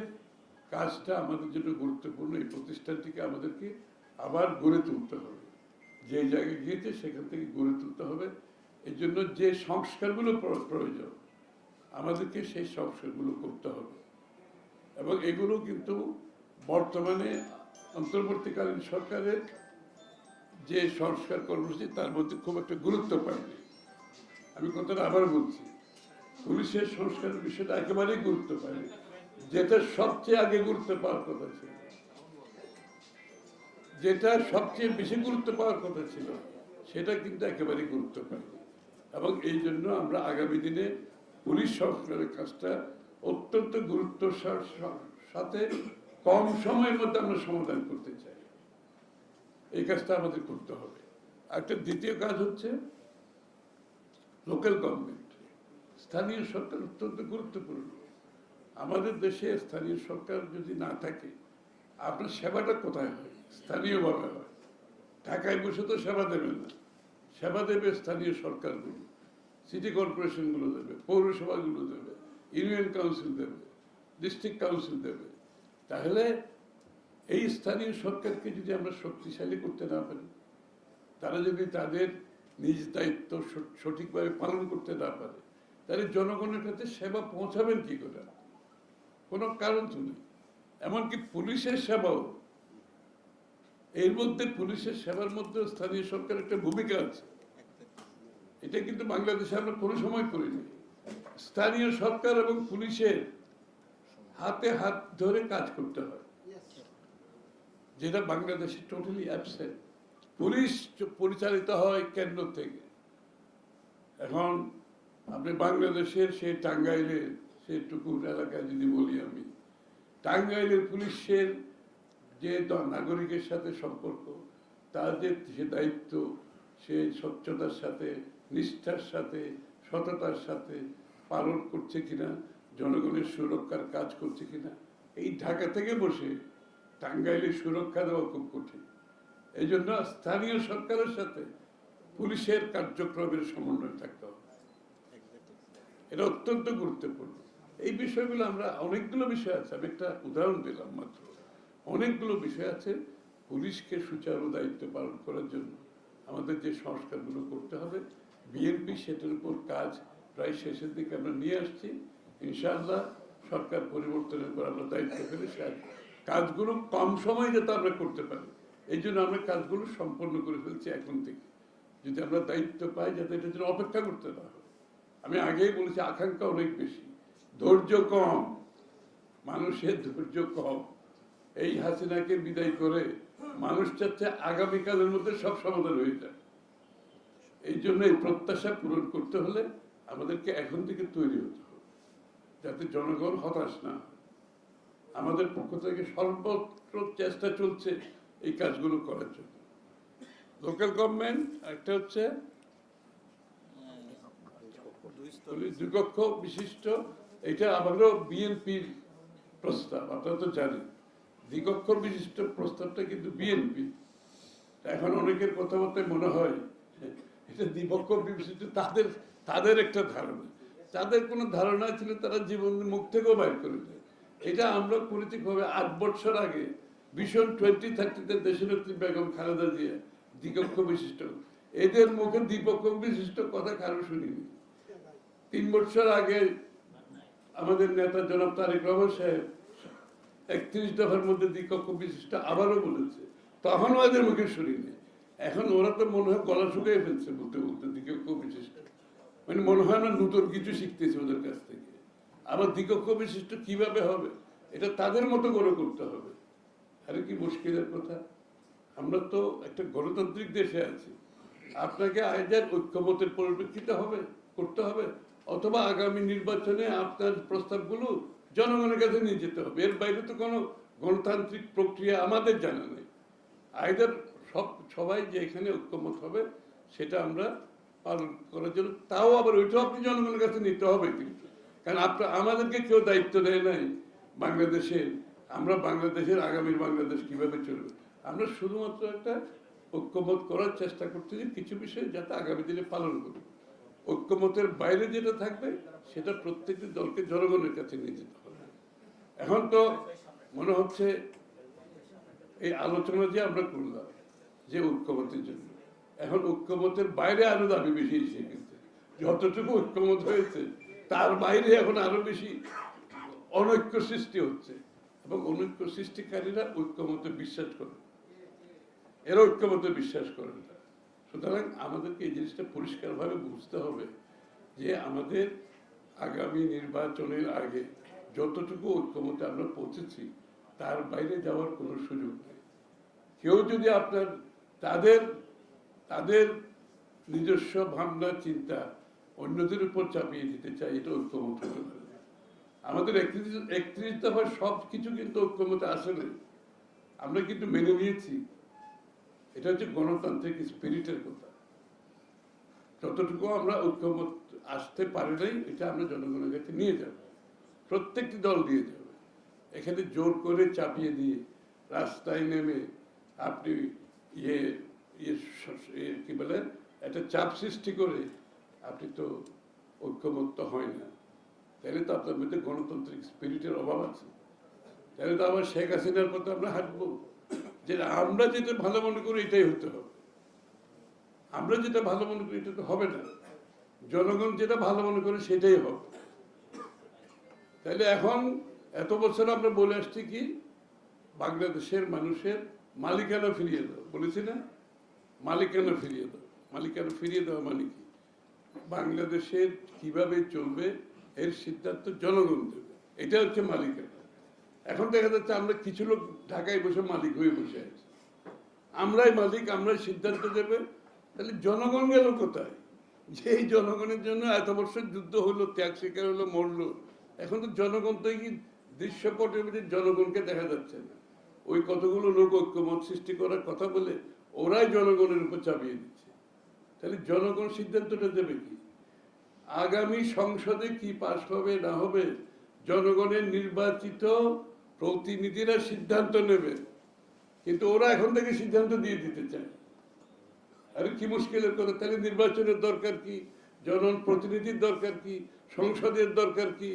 কাজটা আমাদের জন্য গুরুত্বপূর্ণ। এই প্রতিষ্ঠানটিকে আমাদেরকে আবার গড়ে তুলতে হবে, যে জায়গায় গিয়েছে সেখান থেকে গড়ে তুলতে হবে। এই জন্য যে সংস্কারগুলো প্রয়োজন আমাদেরকে সেই সংস্কারগুলো করতে হবে, এবং এগুলো কিন্তু বর্তমানে অন্তর্বর্তীকালীন সরকারের যে সংস্কার কর্মসূচি তার মধ্যে খুব একটা গুরুত্ব পায়নি। আমি কথাটা আবার বলছি, পুলিশের সংস্কারের বিষয়টা একেবারেই গুরুত্ব পায়নি, যেটা সবচেয়ে আগে গুরুত্ব পাওয়ার কথা ছিল, যেটা সবচেয়ে বেশি গুরুত্ব পাওয়ার কথা ছিল, সেটা কিন্তু একেবারেই গুরুত্ব পায়নি। এবং এই জন্য আমরা আগামী দিনে পুলিশ সংস্কারের কাজটা অত্যন্ত গুরুত্বের সাথে কম সময়ের মধ্যে আমরা সমাধান করতে চাই। এই কাজটা আমাদের করতে হবে। একটা দ্বিতীয় কাজ হচ্ছে লোকাল গভর্নমেন্ট, স্থানীয় সরকার অত্যন্ত গুরুত্বপূর্ণ। আমাদের দেশে স্থানীয় সরকার যদি না থাকে, আপনার সেবাটা কোথায় হয়? স্থানীয়ভাবে হয়। ঢাকায় বসে তো সেবা দেবেন না, সেবা দেবে স্থানীয় সরকারগুলো, সিটি কর্পোরেশনগুলো দেবে, পৌরসভাগুলো দেবে, ইউনিয়ন কাউন্সিল দেবে, ডিস্ট্রিক্ট কাউন্সিল দেবে। তাহলে এই স্থানীয় সরকারকে যদি আমরা শক্তিশালী করতে না পারি, তারা যদি তাদের নিজ দায়িত্ব সঠিকভাবে পালন করতে না পারে, তাহলে জনগণের কাছে সেবা পৌঁছাবেন কি করে? কোনো কারণ তো নেই। এমনকি পুলিশের সেবাও, এর মধ্যে পুলিশের সেবার মধ্যে স্থানীয় সরকার একটা ভূমিকা আছে। এটা কিন্তু বাংলাদেশে আমরা কোনো সময় করিনি। স্থানীয় সরকার এবং পুলিশের হাতে হাত ধরে কাজ করতে হয়, যেটা বাংলাদেশে টোটালি অ্যাবসেন্ট। পুলিশ পরিচালিত হয় কেন্দ্র থেকে। এখন আপনি বাংলাদেশের সেই টাঙ্গাইলের সেই টুকুর এলাকায় যদি বলি, আমি টাঙ্গাইলের পুলিশের যে নাগরিকের সাথে সম্পর্ক, তার যে সে দায়িত্ব, সে স্বচ্ছতার সাথে, নিষ্ঠার সাথে, সততার সাথে পালন করছে কিনা, জনগণের সুরক্ষার কাজ করছে কিনা, এই ঢাকা থেকে বসে টাঙ্গাইলের সুরক্ষা দেওয়া খুব কঠিন। এই জন্য স্থানীয় সরকারের সাথে পুলিশের কার্যক্রমের সমন্বয় থাকতে হবে। এটা অত্যন্ত গুরুত্বপূর্ণ। এই বিষয়গুলো আমরা, অনেকগুলো বিষয় আছে, আমি একটা উদাহরণ দিলাম মাত্র, অনেকগুলো বিষয় আছে। পুলিশকে সুচারু দায়িত্ব পালন করার জন্য আমাদের যে সংস্কারগুলো করতে হবে, বিএনপি সেটার উপর কাজ প্রায় শেষের দিকে আমরা নিয়ে আসছি। ইনশাআল্লাহ সরকার পরিবর্তনের পর আমরা দায়িত্ব পেলে কাজগুলো কম সময়ে যাতে আমরা করতে পারি, এই জন্য আমরা কাজগুলো সম্পন্ন করে ফেলছি এখন থেকে। যদি আমরা দায়িত্ব পাই, যাতে এটার জন্য অপেক্ষা করতে না হয়। আমি আগেই বলেছি, আকাঙ্ক্ষা অনেক বেশি, ধৈর্য কম, মানুষের ধৈর্য কম। এই হাসিনাকে বিদায় করে মানুষ চাচ্ছে আগামীকালের মধ্যে সব সমাধান হয়ে যায়। এই জন্য এই প্রত্যাশা পূরণ করতে হলে আমাদেরকে এখন থেকে তৈরি হতে হবে, যাতে জনগণ হতাশ না হয়। আমাদের পক্ষ থেকে সর্বত্র চেষ্টা চলছে এই কাজগুলো করার জন্য। লোকাল গভর্নমেন্ট একটা হচ্ছে বলি দ্বিকক্ষ বিশিষ্ট, এটা আবারও বিএনপির প্রস্তাব, আপনারা তো জানেন দ্বিকক্ষ বিশিষ্ট প্রস্তাবটা কিন্তু বিএনপি। এখন অনেকের কথাবার্তায় মনে হয় এটা দ্বিপক্ষ বিশিষ্ট তাদের তাদের একটা ধারণা, তাদের কোনো ধারণা ছিল তারা জীবন মুখ থেকেও বাইর করে দেয়। এটা আমরা পরিচিতভাবে 8 বছর আগে ভীষণ 2030-তে দেশনেত্রী বেগম খালেদা জিয়া দ্বিকক্ষ বিশিষ্ট, এদের মুখে দ্বিপক্ষ বিশিষ্ট কথা কারো শুনিনি। 3 বছর আগে আমাদের নেতা জনাব তারেক রহমান সাহেব 31 দফার মধ্যে দ্বিকক্ষ বিশিষ্ট আবারও বলেছে, তখনও এদের মুখে শুনিনি। এখন ওরা তো মনে হয় গলা শুকিয়ে ফেলছে বলতে বলতে দ্বিকক্ষ বিশিষ্ট, মানে মনে হয় না নতুন কিছু শিখতেছে ওদের কাছ থেকে। আবার দ্বিকক্ষ বিশিষ্ট কিভাবে হবে এটা তাদের মতো করে করতে হবে। আরে কি মুশকিলের কথা, আমরা তো একটা গণতান্ত্রিক দেশে আছি। আপনাকে আইজার ঐক্যমতের পরিপ্রেক্ষিতে হবে করতে হবে, অথবা আগামী নির্বাচনে আপনার প্রস্তাবগুলো জনগণের কাছে নিয়ে যেতে হবে। এর বাইরে তো কোনো গণতান্ত্রিক প্রক্রিয়া আমাদের জানা নেই। আইদার সবাই যে এখানে ঐক্যমত হবে সেটা আমরা পালন করার জন্য, তাও আবার ওইটাও আপনি জনগণের কাছে নিতে হবে কিন্তু, কারণ আমাদেরকে কেউ দায়িত্ব দেয় নাই বাংলাদেশের, আমরা বাংলাদেশের আগামীর বাংলাদেশ কিভাবে চলবে। আমরা শুধুমাত্র একটা ঐক্যমত করার চেষ্টা করতেছি কিছু বিষয় যাতে আগামী দিনে পালন করবে। ঐক্যমতের বাইরে যেটা থাকবে সেটা প্রত্যেকটি দলকে জনগণের কাছে নিয়ে যেতে হবে। এখন তো মনে হচ্ছে এই আলোচনা যে আমরা করলাম যে ঐক্যমতের জন্য, এখন ঐক্যমতের বাইরে আরো দাবি বেশি এসে গেছে। যতটুকু ঐক্যমত হয়েছে তার বাইরে এখন আরো বেশি অনৈক্য সৃষ্টি হচ্ছে, এবং অনৈক্য সৃষ্টিকারীরা ঐক্যমতে বিশ্বাস করে, এরা ঐক্যমতে বিশ্বাস করে না। সুতরাং আমাদেরকে এই জিনিসটা পরিষ্কারভাবে বুঝতে হবে যে আমাদের আগামী নির্বাচনের আগে যতটুকু ঐক্যমতে আমরা পৌঁছেছি তার বাইরে যাওয়ার কোনো সুযোগ নেই। কেউ যদি আপনার তাদের নিজস্ব ভাবনা চিন্তা অন্যদের উপর চাপিয়ে দিতে চায়, এটা ঐক্যমত হতে পারে না। আমাদের 31 দফার সব কিছু কিন্তু ঐক্যমতে আসলে আমরা কিন্তু মেনে নিয়েছি। এটা হচ্ছে গণতান্ত্রিক স্পিরিটের কথা। যতটুকু আমরা ঐক্যমত আসতে পারি নাই এটা আমরা জনগণের কাছে নিয়ে যাব, প্রত্যেকটি দল দিয়ে যাবে। এখানে জোর করে চাপিয়ে দিয়ে রাস্তায় নেমে আপনি কি বলে একটা চাপ সৃষ্টি করে আপনি তো ঐক্যমত হয় না। তাহলে তো আপনার মধ্যে গণতান্ত্রিক স্পিরিটের অভাব আছে। তাহলে তো আবার শেখ হাসিনার কথা আমরা হাঁটবো যে আমরা যেটা ভালো মনে করি এটাই হতে হবে। আমরা যেটা ভালো মনে করি এটা তো হবে না, জনগণ যেটা ভালো মনে করে সেটাই হবে। তাহলে এখন এত বছর আমরা বলে আসছি কি বাংলাদেশের মানুষের মালিকানা ফিরিয়ে দাও, বলেছি না? মালিকানা ফিরিয়ে দাও। মালিকানা ফিরিয়ে দেওয়া মানে কি? বাংলাদেশের কিভাবে চলবে এর সিদ্ধান্ত জনগণ দেবে, এটা হচ্ছে মালিকানা। এখন দেখা যাচ্ছে আমরা কিছু লোক ঢাকায় বসে মালিক হয়ে বসে আছি, আমরাই মালিক, আমরাই সিদ্ধান্ত দেবে। তাহলে জনগণ গেল কোথায়? যে এই জনগণের জন্য এত বছর যুদ্ধ হলো, ত্যাগ স্বীকার হলো, মরলো, এখন তো জনগণ তো কি দৃশ্যপটের মধ্যে জনগণকে দেখা যাচ্ছে না। ওই কতগুলো লোক ঐক্যমত সৃষ্টি করার কথা বলে ওরাই জনগণের উপর চাপিয়ে দিচ্ছে। তাহলে জনগণ সিদ্ধান্তটা দেবে কি? আগামী সংসদে কি পাশ হবে না হবে জনগণের নির্বাচিত প্রতিনিধিরা সিদ্ধান্ত নেবে, কিন্তু ওরা এখন থেকে সিদ্ধান্ত দিয়ে দিতে চায়। আরে কি মুশকিলের কথা! তাহলে নির্বাচনের দরকার কি? জনগণ প্রতিনিধির দরকার কি? সংসদের দরকার কি?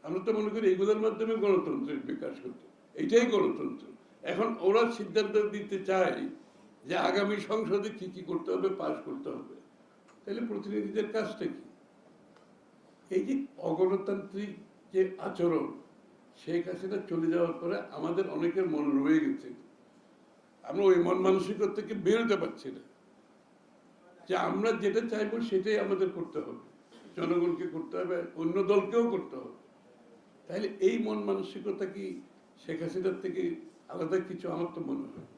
আমরা তো মনে করি এগুলোর মাধ্যমে গণতন্ত্রের বিকাশ করতে, এইটাই গণতন্ত্র। এখন ওরা সিদ্ধান্ত দিতে চায় যে আগামী সংসদে কি কি করতে হবে, পাশ করতে হবে। তাহলে প্রতিনিধিদের কাজটা কি? এই যে অগণতান্ত্রিক যে আচরণ, শেখ হাসিনা চলে যাওয়ার পরে আমাদের অনেকের মন রয়ে গেছে। আমরা ওই মন মানসিকতা থেকে বেরোতে পারছি না যে আমরা যেটা চাইবো সেটাই আমাদের করতে হবে, জনগণকে করতে হবে, অন্য দলকেও করতে হবে। তাহলে এই মন মানসিকতা কি শেখ হাসিনার থেকে আলাদা কিছু? আমার তো মনে হয়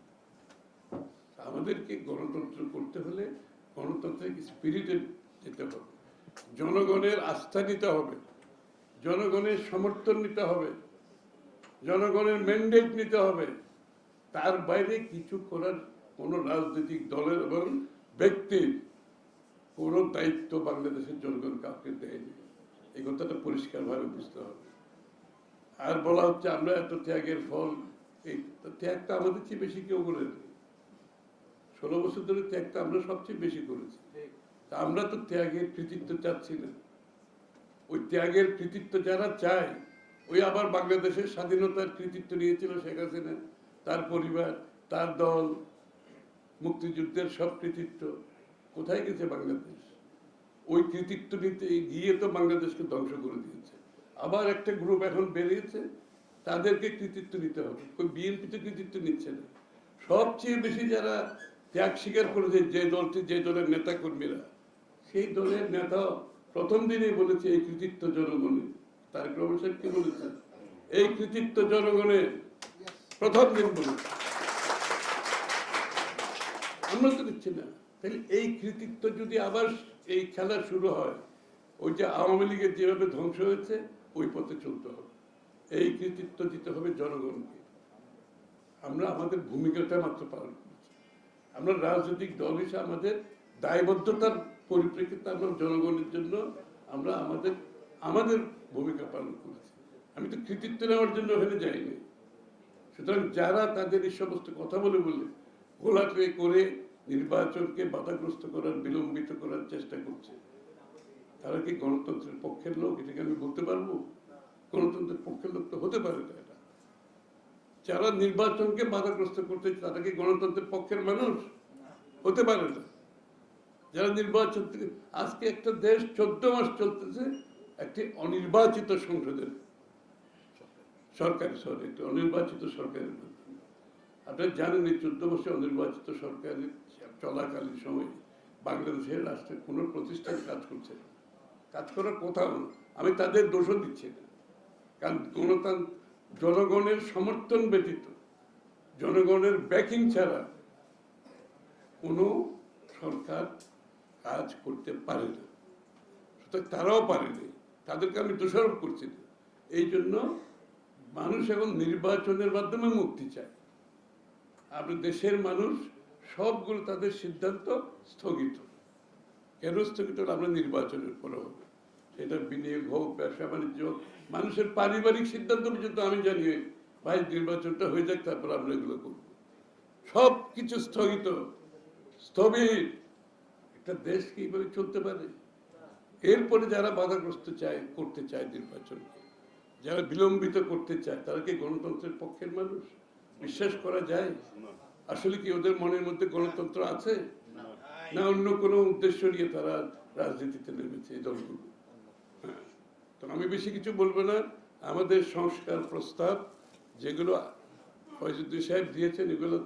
আমাদেরকে গণতন্ত্র করতে হলে গণতান্ত্রিক স্পিরিটে যেতে হবে, জনগণের আস্থা নিতে হবে, জনগণের সমর্থন নিতে হবে, জনগণের ম্যান্ডেট নিতে হবে। তার বাইরে কিছু করার কোনো রাজনৈতিক দলের এবং ব্যক্তির পুরো দায়িত্ব বাংলাদেশের জনগণ কাউকে দেয়নি, এই কথাটা পরিষ্কারভাবে বুঝতে হবে। আর বলা হচ্ছে আমরা এত ত্যাগের ফল, এই ত্যাগটা আমাদের চেয়ে বেশি কেউ করে নেই। 16 বছর ধরে ত্যাগটা আমরা সবচেয়ে বেশি করেছি। তা আমরা তো ত্যাগের কৃতিত্ব চাচ্ছি না। ওই ত্যাগের কৃতিত্ব যারা চায়, ওই আবার বাংলাদেশের স্বাধীনতার কৃতিত্ব নিয়েছিল শেখ হাসিনা, তার পরিবার, তার দল, মুক্তিযুদ্ধের সব কৃতিত্ব কোথায় গেছে বাংলাদেশ? ওই কৃতিত্ব নিতে গিয়ে তো বাংলাদেশকে ধ্বংস করে দিয়েছে। আবার একটা গ্রুপ এখন বেরিয়েছে, তাদেরকে কৃতিত্ব নিতে হবে। ওই বিএনপি তো কৃতিত্ব নিচ্ছে না। সবচেয়ে বেশি যারা ত্যাগ স্বীকার করেছে, যে দলটি, যে দলের নেতা কর্মীরা, সেই দলের নেতা প্রথম দিনেই বলেছে এই কৃতিত্ব জনগণের। তারেক রহমান সাহেব কি বলেছেন? এই কৃতিত্ব জনগণের, প্রথম দিন বলেছে। আমরা তো দিচ্ছি না। তাহলে এই কৃতিত্ব যদি আবার এই খেলা শুরু হয়, ওই যে আওয়ামী লীগের যেভাবে ধ্বংস হয়েছে, ওই পথে চলতে হবে। এই কৃতিত্ব দিতে হবে জনগণকে। আমরা আমাদের ভূমিকাটা মাত্র পালন করছি। আমরা রাজনৈতিক দল হিসেবে আমাদের দায়বদ্ধতার পরিপ্রেক্ষিতে আমরা জনগণের জন্য আমরা আমাদের ভূমিকা পালন করেছি। আমি তো কৃতিত্ব নেওয়ার জন্য ওখানে যাইনি। সুতরাং যারা তাদের এই সমস্ত কথা বলে ঘোলাটে করে নির্বাচনকে বাধাগ্রস্ত করার, বিলম্বিত করার চেষ্টা করছে, তারা কি গণতন্ত্রের পক্ষের লোক? এটাকে আমি বলতে পারবো? গণতন্ত্রের পক্ষের লোক তো হতে পারে না এরা। যারা নির্বাচনকে বাধাগ্রস্ত করতে, তারা কি গণতন্ত্রের পক্ষের মানুষ? হতে পারে না। যারা নির্বাচন থেকে, আজকে একটা দেশ 14 মাস চলতেছে একটি অনির্বাচিত সংসদের সরকারি একটি অনির্বাচিত সরকারের মাধ্যমে। আপনারা জানেন এই 14 বছর অনির্বাচিত সরকারের চলাকালীন সময়ে বাংলাদেশের রাষ্ট্রের কোনো প্রতিষ্ঠান কাজ করছে না, কাজ করার কোথাও না। আমি তাদের দোষও দিচ্ছি না, কারণ জনগণের সমর্থন ব্যতীত, জনগণের ব্যাকিং ছাড়া কোনো সরকার কাজ করতে পারে না। সুতরাং তারাও পারেনি, তাদেরকে আমি দোষারোপ করছি না। এই জন্য মানুষ এখন নির্বাচনের মাধ্যমে মুক্তি চায়। আপনি দেশের মানুষ সবগুলো তাদের সিদ্ধান্ত স্থগিত। কেন স্থগিত? আমরা নির্বাচনের পরে হবে, সেটা বিনিয়োগ হোক, ব্যবসা বাণিজ্য হোক, মানুষের পারিবারিক সিদ্ধান্ত পর্যন্ত আমি জানি ভাই নির্বাচনটা হয়ে যাক, তারপর আমরা এগুলো করব। সব কিছু স্থগিত, স্থবির। একটা দেশ কিভাবে চলতে পারে? এরপরে যারা বাধাগ্রস্ত করতে চায় নির্বাচনকে, যারা বিলম্বিত করতে চায়, তারা কি গণতন্ত্রের পক্ষের মানুষ? বিশ্বাস করা যায়? আসলে কি ওদের মনের মধ্যে গণতন্ত্র আছে, না অন্য কোনো উদ্দেশ্য নিয়ে তারা রাজনীতিতে নেমেছে এই দলগুলো? হ্যাঁ, তো আমি বেশি কিছু বলবো না। আমাদের সংস্কার প্রস্তাব যেগুলো ফয়জুদ্দিন সাহেব দিয়েছেন, এগুলো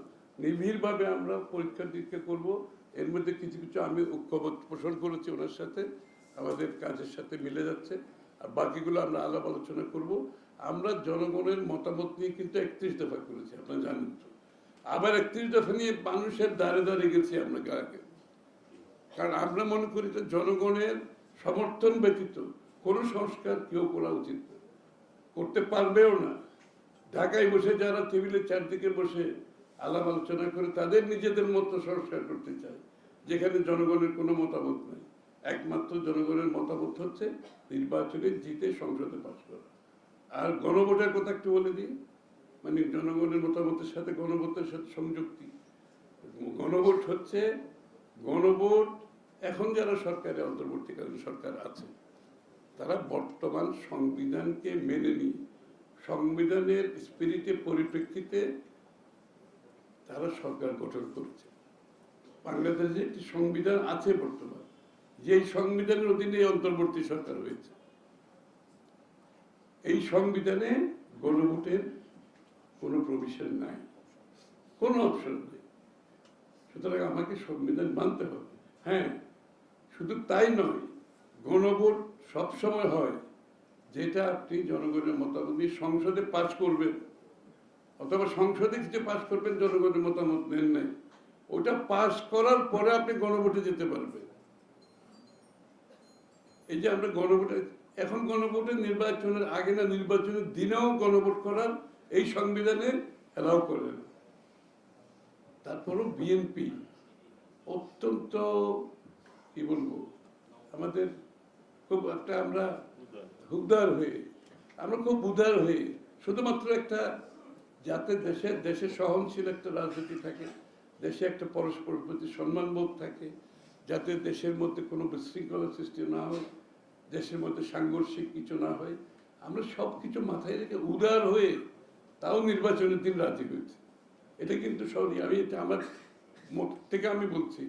নিবিড়ভাবে আমরা পরীক্ষা নিরীক্ষা করবো। এর মধ্যে কিছু কিছু আমি ঐক্যবোধ পোষণ করেছি ওনার সাথে, আমাদের কাজের সাথে মিলে যাচ্ছে। আর বাকিগুলো আমরা আলাপ আলোচনা করব। আমরা জনগণের মতামত নিয়ে কিন্তু 31 দফা করেছি, আপনারা জানেন তো। আবার 31 দফা নিয়ে মানুষের দ্বারে দ্বারে গেছি আমরা আগে, কারণ আমরা মনে করি যে জনগণের সমর্থন ব্যতীত কোনো সংস্কার কেউ করা উচিত না, করতে পারবেও না। ঢাকায় বসে যারা টেবিলের চারদিকে বসে আলাপ আলোচনা করে তাদের নিজেদের মতো সংস্কার করতে চায়, যেখানে জনগণের কোনো মতামত নেই। একমাত্র জনগণের মতামত হচ্ছে নির্বাচনে জিতে সংসদে পাস করা। আর গণভোটের কথা একটু বলে দিই, মানে জনগণের মতামতের সাথে গণভোটের সাথে সংযুক্তি। গণভোট হচ্ছে, গণভোট এখন যারা সরকারে অন্তর্বর্তীকালীন সরকার আছে, তারা বর্তমান সংবিধানকে মেনে নিয়ে, সংবিধানের স্পিরিটের পরিপ্রেক্ষিতে তারা সরকার গঠন করছে। বাংলাদেশে একটি সংবিধান আছে বর্তমান, যে সংবিধানের অধীনে অন্তর্বর্তী সরকার হয়েছে। এই সংবিধানে গণভোটের কোনো প্রভিশন নাই, কোনো অপশন নেই। সুতরাং আমাকে সংবিধান মানতে হবে। হ্যাঁ, শুধু তাই নয়, গণভোট সবসময় হয় যেটা আপনি জনগণের মতামত নিয়ে সংসদে পাস করবেন, অথবা সংসদে কিছু পাস করবেন, জনগণের মতামত নেন নাই, ওটা পাস করার পরে আপনি গণভোটে যেতে পারবেন। এই যে আমরা গণভোটে, এখন গণভোটে নির্বাচনের আগে না নির্বাচনের দিনেও গণভোট করার এই সংবিধানে এলাও করে না। তারপরও বিএনপি অত্যন্ত কি বলবো, আমাদের খুব একটা আমরা উদার হয়ে, আমরা খুব উদার হয়ে শুধুমাত্র একটা যাতে দেশে সহনশীল একটা রাজনীতি থাকে, দেশে একটা পরস্পরের প্রতি সম্মানবোধ থাকে, যাতে দেশের মধ্যে কোনো বিশৃঙ্খলা সৃষ্টি না হয়, দেশের মধ্যে সাংঘর্ষিক কিছু না হয়, আমরা সব কিছু মাথায় রেখে উদার হয়ে তাও নির্বাচনের দিন রাজি হয়েছে। এটা কিন্তু সবই আমি এটা আমার মুখ থেকে আমি বলছি,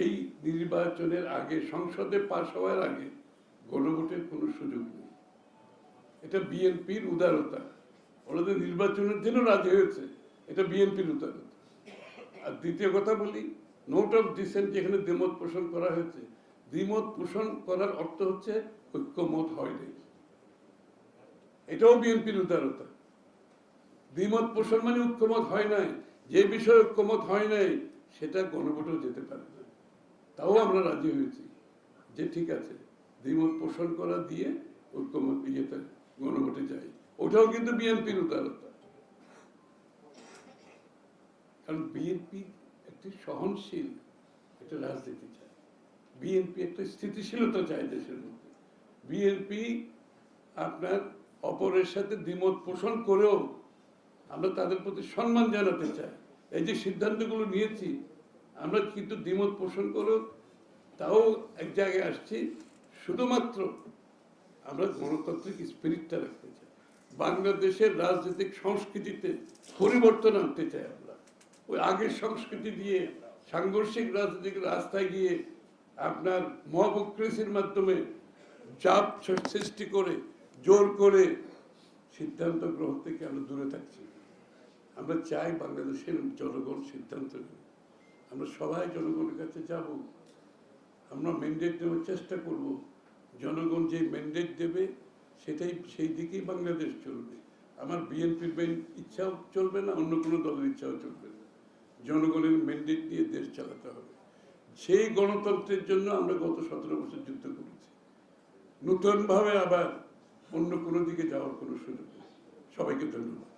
এই নির্বাচনের আগে সংসদে পাশ হওয়ার আগে গণভোটের কোনো সুযোগ নেই। এটা বিএনপির উদারতা, ওনাদের নির্বাচনের দিনও রাজি হয়েছে, এটা বিএনপির উদারতা। আর দ্বিতীয় কথা বলি, নোট অফ ডিসেন্ট যেখানে দ্বিমত পোষণ করা হয়েছে, দ্বিমত পোষণ করার অর্থ হচ্ছে ঐক্যমত হয়নি, এটাও বিএনপির উদারতা। দ্বিমত পোষণ মানে ঐক্যমত হয় নাই, যে বিষয়ে ঐক্যমত হয় নাই সেটা গণভোটেও যেতে পারে না, তাও আমরা রাজি হয়েছি যে ঠিক আছে দ্বিমত পোষণ করা দিয়ে ঐক্যমত ইয়েতে গণভোটে যাই, ওটাও কিন্তু বিএনপির উদারতা। কারণ বিএনপি একটি সহনশীল একটা রাজনীতি চায়, বিএনপি একটা স্থিতিশীলতা চায় দেশের মধ্যে। বিএনপি আপনার অপরের সাথে দ্বিমত পোষণ করেও আমরা তাদের প্রতি সম্মান জানাতে চাই। এই যে সিদ্ধান্তগুলো নিয়েছি আমরা কিন্তু দ্বিমত পোষণ করেও তাও এক জায়গায় আসছি, শুধুমাত্র আমরা গণতান্ত্রিক স্পিরিটটা রাখতে চাই, বাংলাদেশের রাজনৈতিক সংস্কৃতিতে পরিবর্তন আনতে চাই। আমরা ওই আগের সংস্কৃতি দিয়ে সাংঘর্ষিক রাজনৈতিক রাস্তায় গিয়ে আপনার মহাবক্রেসির মাধ্যমে চাপ সৃষ্টি করে জোর করে সিদ্ধান্ত গ্রহণ থেকে আমরা দূরে থাকছি। আমরা চাই বাংলাদেশের জনগণ সিদ্ধান্ত নেবে, আমরা সবাই জনগণের কাছে যাব, আমরা ম্যান্ডেট নেওয়ার চেষ্টা করব, জনগণ যে ম্যান্ডেট দেবে সেটাই সেই দিকেই বাংলাদেশ চলবে। আমার বিএনপির ইচ্ছাও চলবে না, অন্য কোনো দলের ইচ্ছাও চলবে না, জনগণের ম্যান্ডেট দিয়ে দেশ চালাতে হবে। সেই গণতন্ত্রের জন্য আমরা গত 17 বছর যুদ্ধ করেছি, নতুনভাবে আবার অন্য কোনো দিকে যাওয়ার কোনো সুযোগ নেই। সবাইকে ধন্যবাদ।